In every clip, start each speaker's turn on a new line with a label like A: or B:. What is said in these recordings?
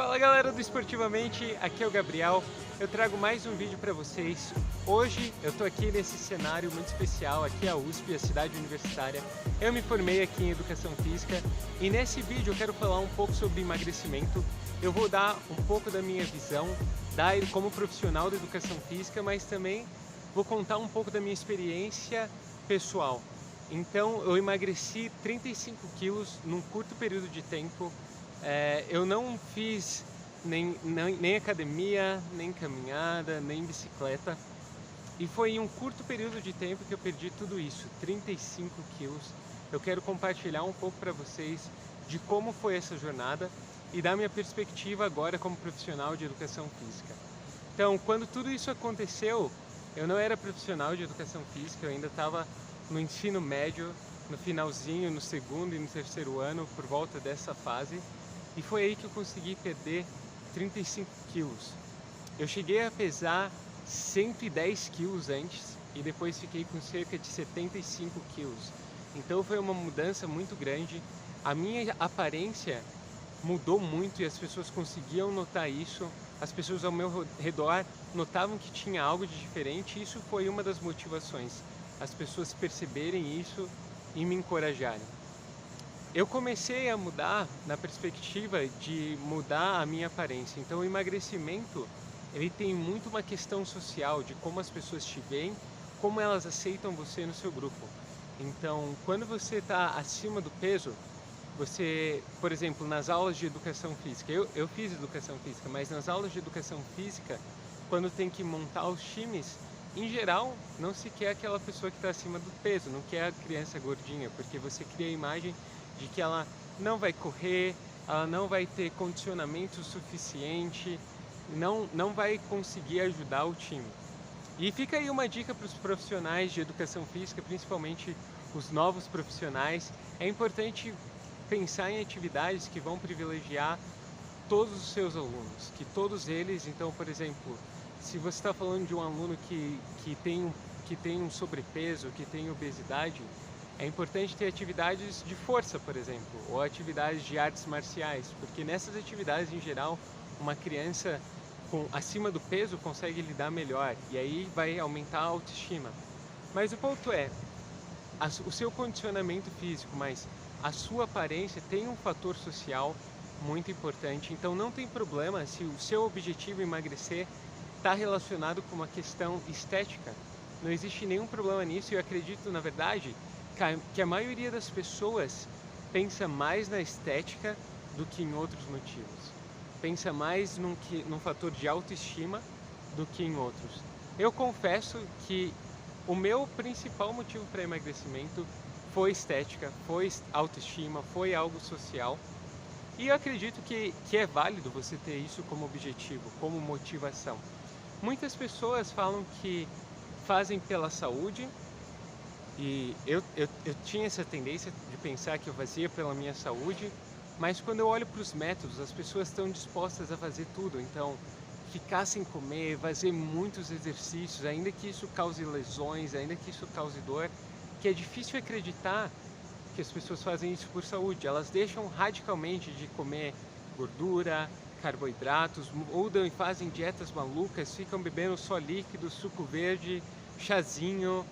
A: Fala galera do Esportivamente, aqui é o Gabriel, eu trago mais um vídeo para vocês. Hoje eu tô aqui nesse cenário muito especial, aqui é a USP, a cidade universitária. Eu me formei aqui em Educação Física e nesse vídeo eu quero falar um pouco sobre emagrecimento. Eu vou dar um pouco da minha visão como profissional da Educação Física, mas também vou contar um pouco da minha experiência pessoal. Então eu emagreci 35 quilos num curto período de tempo. Eu não fiz nem academia, nem caminhada, nem bicicleta. E foi em um curto período de tempo que eu perdi tudo isso, 35 quilos. Eu quero compartilhar um pouco para vocês de como foi essa jornada e da minha perspectiva agora como profissional de educação física. Então, quando tudo isso aconteceu, eu não era profissional de educação física, eu ainda estava no ensino médio, no finalzinho, no segundo e no terceiro ano, por volta dessa fase. E foi aí que eu consegui perder 35 quilos. Eu cheguei a pesar 110 quilos antes e depois fiquei com cerca de 75 quilos. Então foi uma mudança muito grande. A minha aparência mudou muito e as pessoas conseguiam notar isso. As pessoas ao meu redor notavam que tinha algo de diferente e isso foi uma das motivações. As pessoas perceberem isso e me encorajarem. Eu comecei a mudar na perspectiva de mudar a minha aparência. Então o emagrecimento, ele tem muito uma questão social, de como as pessoas te veem, como elas aceitam você no seu grupo. Então, quando você está acima do peso, você, por exemplo, nas aulas de educação física, eu fiz educação física, mas nas aulas de educação física, quando tem que montar os times, em geral, não se quer aquela pessoa que está acima do peso, não quer a criança gordinha, porque você cria a imagem de que ela não vai correr, ela não vai ter condicionamento suficiente, não vai conseguir ajudar o time. E fica aí uma dica para os profissionais de educação física, principalmente os novos profissionais. É importante pensar em atividades que vão privilegiar todos os seus alunos, que todos eles, então, por exemplo, se você está falando de um aluno que tem um sobrepeso, que tem obesidade, é importante ter atividades de força, por exemplo, ou atividades de artes marciais, porque nessas atividades, em geral, uma criança acima do peso consegue lidar melhor e aí vai aumentar a autoestima. Mas o ponto é, o seu condicionamento físico, mas a sua aparência tem um fator social muito importante, então não tem problema se o seu objetivo é emagrecer está relacionado com uma questão estética. Não existe nenhum problema nisso e eu acredito, na verdade, que a maioria das pessoas pensa mais na estética do que em outros motivos. Pensa mais num fator de autoestima do que em outros. Eu confesso que o meu principal motivo para emagrecimento foi estética, foi autoestima, foi algo social. E eu acredito que é válido você ter isso como objetivo, como motivação. Muitas pessoas falam que fazem pela saúde, e eu tinha essa tendência de pensar que eu fazia pela minha saúde, mas quando eu olho para os métodos, as pessoas estão dispostas a fazer tudo. Então, ficar sem comer, fazer muitos exercícios, ainda que isso cause lesões, ainda que isso cause dor, que é difícil acreditar que as pessoas fazem isso por saúde. Elas deixam radicalmente de comer gordura, carboidratos, ou fazem dietas malucas, ficam bebendo só líquido, suco verde, chazinho.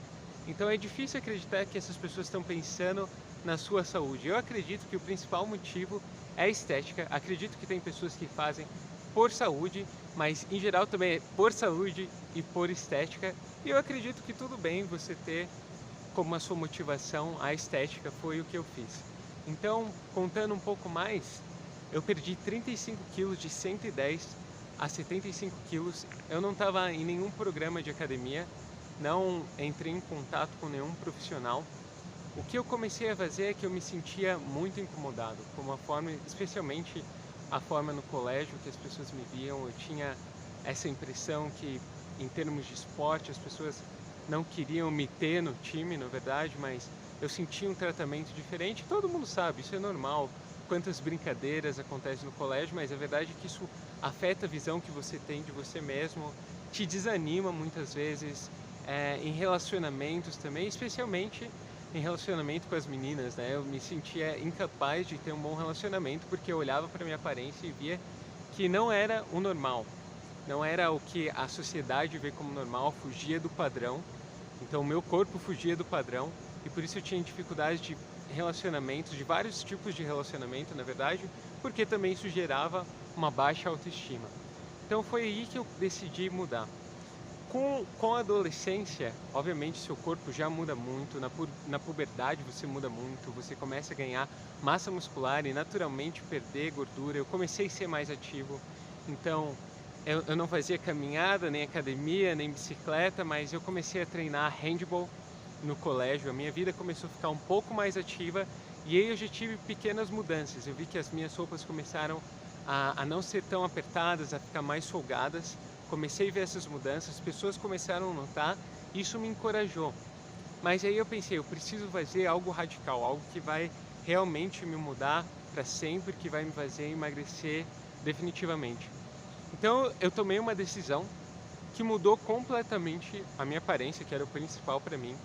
A: Então é difícil acreditar que essas pessoas estão pensando na sua saúde. Eu acredito que o principal motivo é a estética. Acredito que tem pessoas que fazem por saúde, mas em geral também é por saúde e por estética. E eu acredito que tudo bem você ter como a sua motivação a estética, foi o que eu fiz. Então, contando um pouco mais, eu perdi 35 quilos de 110 a 75 quilos. Eu não estava em nenhum programa de academia, não entrei em contato com nenhum profissional. O que eu comecei a fazer é que eu me sentia muito incomodado com a forma, especialmente a forma no colégio que as pessoas me viam. Eu tinha essa impressão que, em termos de esporte, as pessoas não queriam me ter no time, na verdade, mas eu sentia um tratamento diferente. Todo mundo sabe, isso é normal, quantas brincadeiras acontecem no colégio, mas a verdade é que isso afeta a visão que você tem de você mesmo, te desanima muitas vezes, em relacionamentos também, especialmente em relacionamento com as meninas, né? Eu me sentia incapaz de ter um bom relacionamento porque eu olhava para minha aparência e via que não era o normal, não era o que a sociedade vê como normal, fugia do padrão. Então o meu corpo fugia do padrão e por isso eu tinha dificuldades de relacionamentos, de vários tipos de relacionamento, na verdade, porque também isso gerava uma baixa autoestima. Então foi aí que eu decidi mudar. Com a adolescência, obviamente seu corpo já muda muito, na puberdade você muda muito, você começa a ganhar massa muscular e naturalmente perder gordura. Eu comecei a ser mais ativo, então eu não fazia caminhada, nem academia, nem bicicleta, mas eu comecei a treinar handball no colégio. A minha vida começou a ficar um pouco mais ativa e aí eu já tive pequenas mudanças. Eu vi que as minhas roupas começaram a não ser tão apertadas, a ficar mais folgadas. Comecei a ver essas mudanças, as pessoas começaram a notar, isso me encorajou. Mas aí eu pensei, eu preciso fazer algo radical, algo que vai realmente me mudar para sempre, que vai me fazer emagrecer definitivamente. Então eu tomei uma decisão que mudou completamente a minha aparência, que era o principal para mim,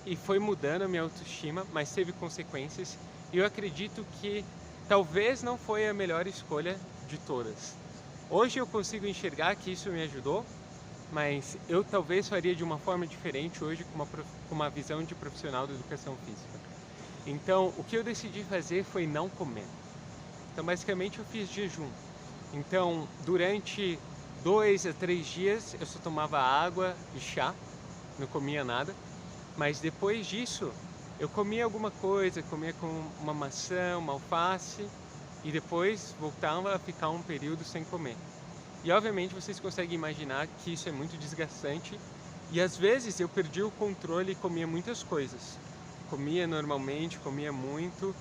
A: e foi mudando a minha autoestima, mas teve consequências. E eu acredito que talvez não foi a melhor escolha de todas. Hoje eu consigo enxergar que isso me ajudou, mas eu talvez faria de uma forma diferente hoje com uma visão de profissional da educação física. Então, o que eu decidi fazer foi não comer. Então, basicamente, eu fiz jejum. Então, durante 2 a 3 dias, eu só tomava água e chá, não comia nada. Mas depois disso, eu comia alguma coisa, comia com uma maçã, uma alface, e depois voltava a ficar um período sem comer. E obviamente vocês conseguem imaginar que isso é muito desgastante e às vezes eu perdi o controle e comia muitas coisas. Comia normalmente, comia muito,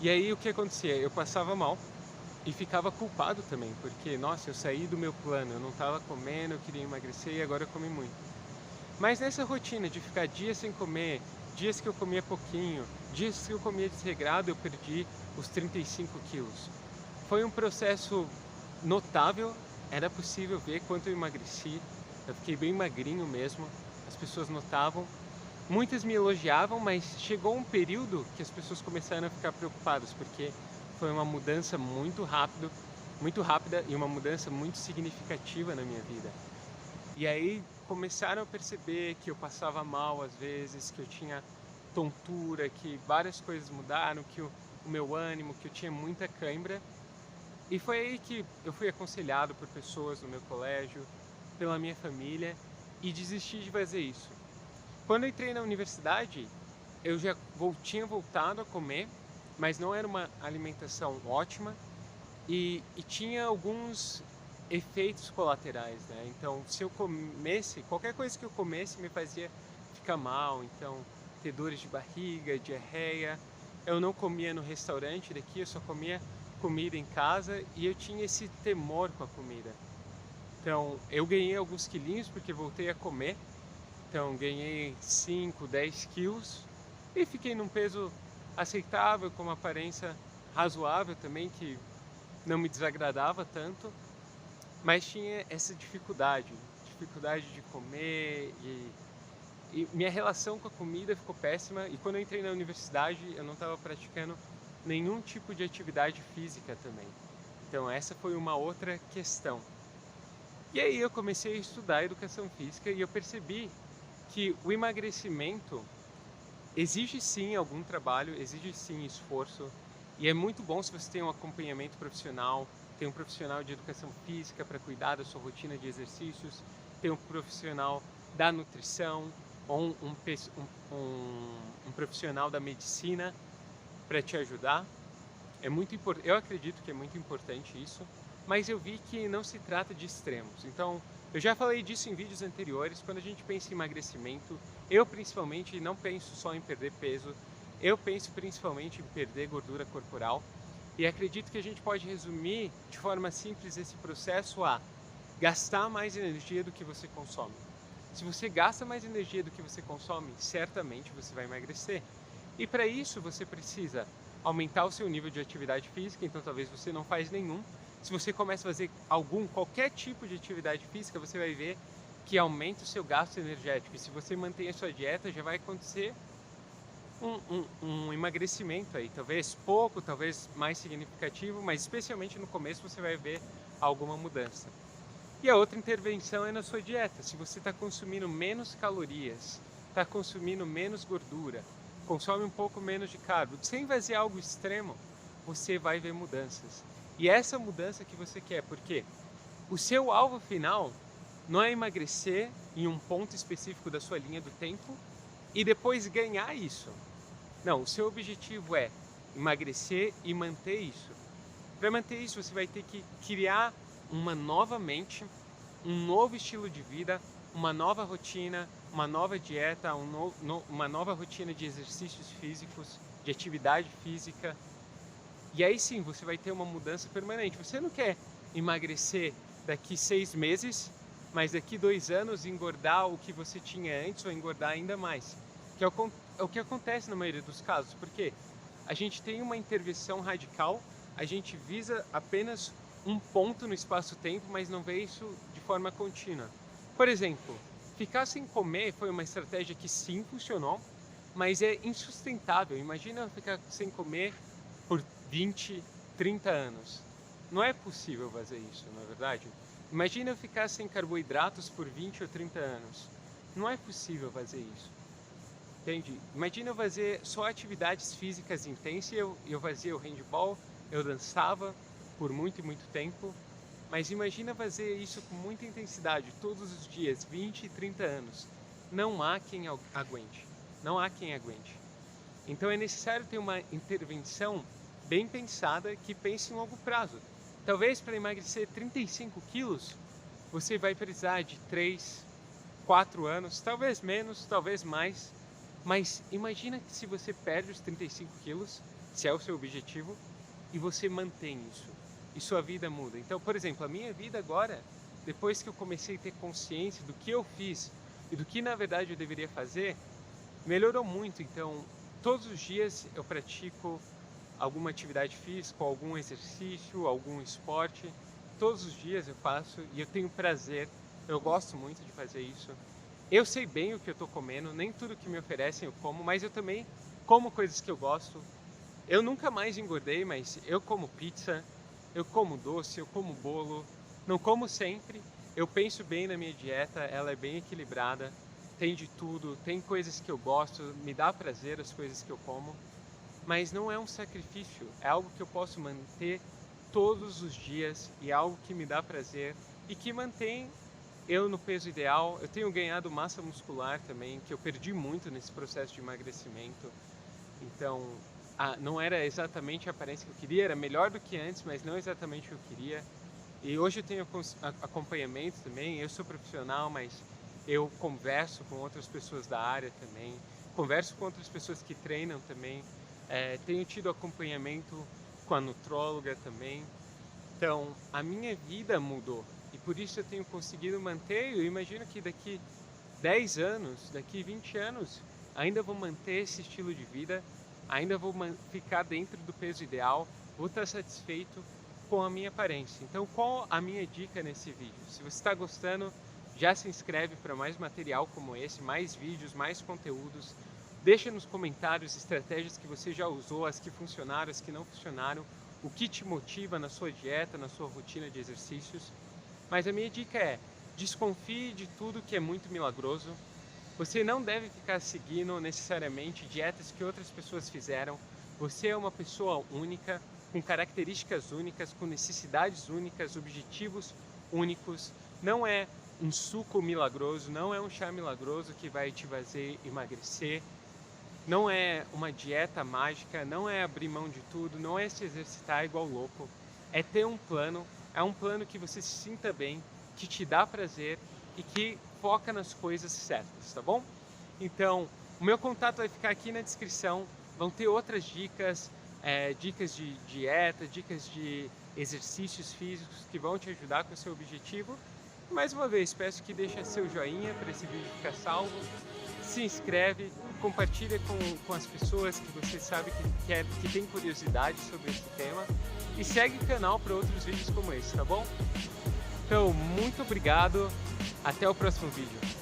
A: e aí o que acontecia? Eu passava mal e ficava culpado também, porque nossa, eu saí do meu plano, eu não estava comendo, eu queria emagrecer e agora eu comi muito. Mas nessa rotina de ficar dias sem comer, dias que eu comia pouquinho, dias que eu comia desregrado, eu perdi os 35 quilos. Foi um processo notável, era possível ver quanto eu emagreci, eu fiquei bem magrinho mesmo, as pessoas notavam. Muitas me elogiavam, mas chegou um período que as pessoas começaram a ficar preocupadas, porque foi uma mudança muito rápida e uma mudança muito significativa na minha vida. E aí começaram a perceber que eu passava mal às vezes, que eu tinha tontura, que várias coisas mudaram, que o meu ânimo, que eu tinha muita cãibra. E foi aí que eu fui aconselhado por pessoas no meu colégio, pela minha família, e desisti de fazer isso. Quando eu entrei na universidade, eu já tinha voltado a comer, mas não era uma alimentação ótima e tinha alguns efeitos colaterais, né? Então, se eu comesse, qualquer coisa que eu comesse me fazia ficar mal, então ter dores de barriga, diarreia. Eu não comia no restaurante daqui, eu só comia comida em casa e eu tinha esse temor com a comida. Então, eu ganhei alguns quilinhos porque voltei a comer. Então, ganhei 5, 10 quilos e fiquei num peso aceitável, com uma aparência razoável também, que não me desagradava tanto. Mas tinha essa dificuldade de comer e minha relação com a comida ficou péssima. E quando eu entrei na universidade, eu não estava praticando nenhum tipo de atividade física também. Então essa foi uma outra questão. E aí eu comecei a estudar educação física e eu percebi que o emagrecimento exige sim algum trabalho, exige sim esforço. E é muito bom se você tem um acompanhamento profissional, tem um profissional de educação física para cuidar da sua rotina de exercícios, tem um profissional da nutrição ou um profissional da medicina para te ajudar. É muito importante, eu acredito que é muito importante isso, mas eu vi que não se trata de extremos. Então, eu já falei disso em vídeos anteriores. Quando a gente pensa em emagrecimento, eu principalmente não penso só em perder peso, eu penso principalmente em perder gordura corporal. E acredito que a gente pode resumir de forma simples esse processo a gastar mais energia do que você consome. Se você gasta mais energia do que você consome, certamente você vai emagrecer. E para isso você precisa aumentar o seu nível de atividade física, então talvez você não faz nenhum. Se você começa a fazer qualquer tipo de atividade física, você vai ver que aumenta o seu gasto energético. E se você mantém a sua dieta, já vai acontecer um emagrecimento aí, talvez pouco, talvez mais significativo, mas especialmente no começo você vai ver alguma mudança. E a outra intervenção é na sua dieta. Se você está consumindo menos calorias, está consumindo menos gordura, consome um pouco menos de carbo, sem fazer algo extremo, você vai ver mudanças. E essa mudança que você quer, porque o seu alvo final não é emagrecer em um ponto específico da sua linha do tempo e depois ganhar isso. Não, o seu objetivo é emagrecer e manter isso. Para manter isso, você vai ter que criar uma nova mente, um novo estilo de vida, uma nova rotina, uma nova dieta, uma nova rotina de exercícios físicos, de atividade física. E aí sim, você vai ter uma mudança permanente. Você não quer emagrecer daqui 6 meses, mas daqui 2 anos engordar o que você tinha antes ou engordar ainda mais. Que é o que acontece na maioria dos casos, porque a gente tem uma intervenção radical, a gente visa apenas um ponto no espaço-tempo, mas não vê isso de forma contínua. Por exemplo, ficar sem comer foi uma estratégia que sim funcionou, mas é insustentável. Imagina ficar sem comer por 20, 30 anos. Não é possível fazer isso, não é verdade? Imagina ficar sem carboidratos por 20 ou 30 anos. Não é possível fazer isso. Entende? Imagina eu fazer só atividades físicas intensas, eu fazia o handball, eu dançava por muito e muito tempo, mas imagina fazer isso com muita intensidade todos os dias, 20 e 30 anos. Não há quem aguente. Não há quem aguente. Então é necessário ter uma intervenção bem pensada que pense em longo prazo. Talvez para emagrecer 35 quilos, você vai precisar de 3, 4 anos, talvez menos, talvez mais. Mas imagina que se você perde os 35 quilos, se é o seu objetivo, e você mantém isso, e sua vida muda. Então, por exemplo, a minha vida agora, depois que eu comecei a ter consciência do que eu fiz e do que na verdade eu deveria fazer, melhorou muito. Então, todos os dias eu pratico alguma atividade física, algum exercício, algum esporte. Todos os dias eu faço e eu tenho prazer, eu gosto muito de fazer isso. Eu sei bem o que eu estou comendo, nem tudo que me oferecem eu como, mas eu também como coisas que eu gosto. Eu nunca mais engordei, mas eu como pizza, eu como doce, eu como bolo, não como sempre. Eu penso bem na minha dieta, ela é bem equilibrada, tem de tudo, tem coisas que eu gosto, me dá prazer as coisas que eu como, mas não é um sacrifício, é algo que eu posso manter todos os dias e é algo que me dá prazer e que mantém eu no peso ideal. Eu tenho ganhado massa muscular também, que eu perdi muito nesse processo de emagrecimento. Então, não era exatamente a aparência que eu queria, era melhor do que antes, mas não exatamente o que eu queria. E hoje eu tenho acompanhamento também, eu sou profissional, mas eu converso com outras pessoas da área também, converso com outras pessoas que treinam também, tenho tido acompanhamento com a nutróloga também. Então, a minha vida mudou. E por isso eu tenho conseguido manter, eu imagino que daqui 10 anos, daqui 20 anos, ainda vou manter esse estilo de vida, ainda vou ficar dentro do peso ideal, vou estar satisfeito com a minha aparência. Então, qual a minha dica nesse vídeo? Se você está gostando, já se inscreve para mais material como esse, mais vídeos, mais conteúdos. Deixa nos comentários estratégias que você já usou, as que funcionaram, as que não funcionaram, o que te motiva na sua dieta, na sua rotina de exercícios. Mas a minha dica é, desconfie de tudo que é muito milagroso. Você não deve ficar seguindo necessariamente dietas que outras pessoas fizeram. Você é uma pessoa única, com características únicas, com necessidades únicas, objetivos únicos. Não é um suco milagroso, não é um chá milagroso que vai te fazer emagrecer. Não é uma dieta mágica, não é abrir mão de tudo, não é se exercitar igual louco. É ter um plano. É um plano que você se sinta bem, que te dá prazer e que foca nas coisas certas, tá bom? Então, o meu contato vai ficar aqui na descrição, vão ter outras dicas, dicas de dieta, dicas de exercícios físicos que vão te ajudar com o seu objetivo. Mais uma vez, peço que deixe seu joinha para esse vídeo ficar salvo, se inscreve, compartilha com as pessoas que você sabe que tem curiosidade sobre esse tema e segue o canal para outros vídeos como esse, tá bom? Então, muito obrigado, até o próximo vídeo.